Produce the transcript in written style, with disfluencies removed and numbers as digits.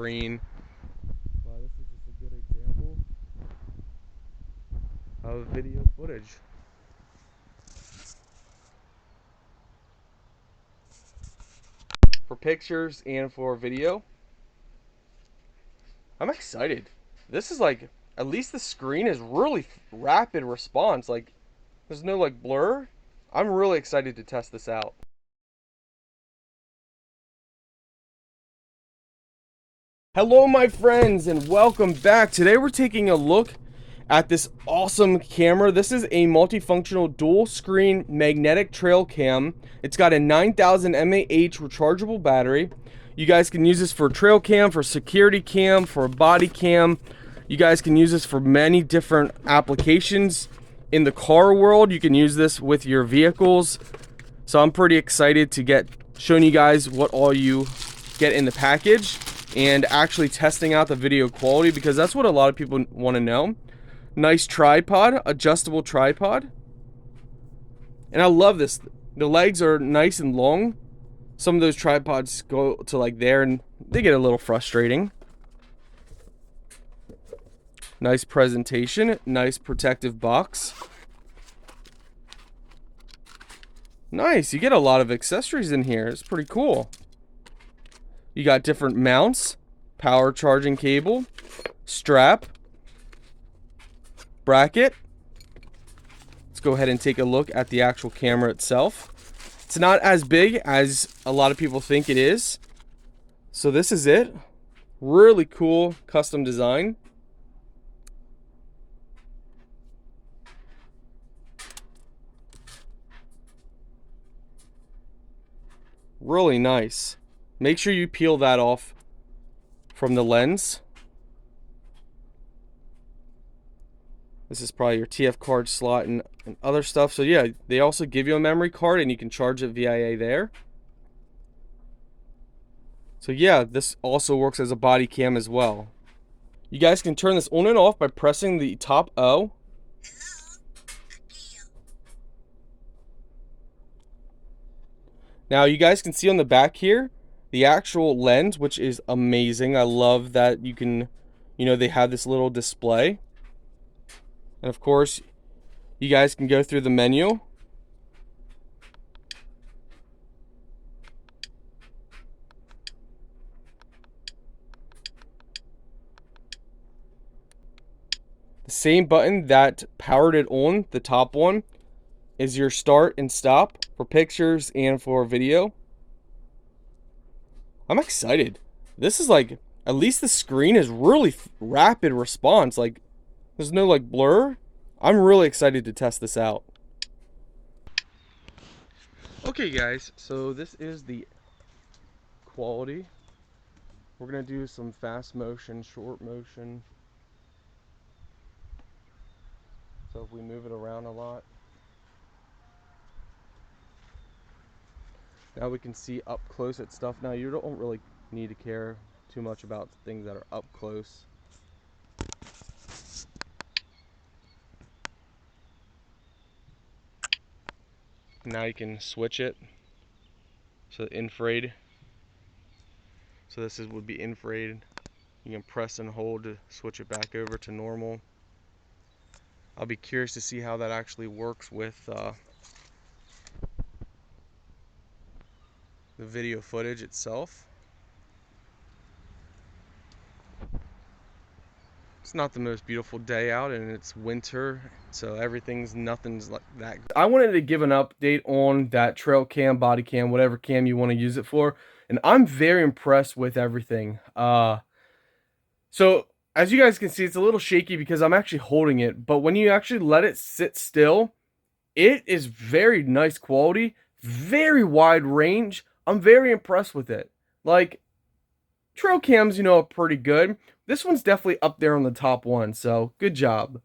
screen. But this is just a good example of video footage. For pictures and for video. I'm excited. This is like, at least the screen is really rapid response. Like, there's no like blur. I'm really excited to test this out. Hello my friends and welcome back. Today we're taking a look at this awesome camera. This is a multifunctional dual screen magnetic trail cam. It's got a 9000 mAh rechargeable battery. You guys can use this for trail cam, for security cam, for body cam. You guys can use this for many different applications. In the car world, you can use this with your vehicles. So I'm pretty excited to get showing you guys what all you get in the package and actually testing out the video quality, because that's what a lot of people want to know. Nice tripod, adjustable tripod. And I love this. The legs are nice and long. Some of those tripods go to like there and they get a little frustrating. Nice presentation, nice protective box. Nice, you get a lot of accessories in here. It's pretty cool. You got different mounts, power charging cable, strap, bracket. Let's go ahead and take a look at the actual camera itself. It's not as big as a lot of people think it is. So this is it. Really cool custom design. Really nice. Make sure you peel that off from the lens. This is probably your TF card slot and other stuff. So yeah, they also give you a memory card and you can charge it via there. So yeah, this also works as a body cam as well. You guys can turn this on and off by pressing the top O. Now you guys can see on the back here the actual lens, which is amazing. I love that you can, they have this little display. And of course, you guys can go through the menu. The same button that powered it on, the top one, is your start and stop for pictures and for video. I'm excited. This is like, at least the screen is really rapid response. Like, there's no like blur. I'm really excited to test this out. Okay guys, so this is the quality. We're gonna do some fast motion, short motion. So if we move it around a lot. Now we can see up close at stuff. Now you don't really need to care too much about things that are up close. Now you can switch it. So infrared. So this would be infrared. You can press and hold to switch it back over to normal. I'll be curious to see how that actually works with the video footage itself. It's not the most beautiful day out and it's winter, so nothing's like that. I wanted to give an update on that trail cam, body cam, whatever cam you want to use it for, and I'm very impressed with everything. So as you guys can see, it's a little shaky because I'm actually holding it, but when you actually let it sit still, it is very nice quality, very wide range. I'm very impressed with it. Like, trail cams, are pretty good. This one's definitely up there on the top one, so good job.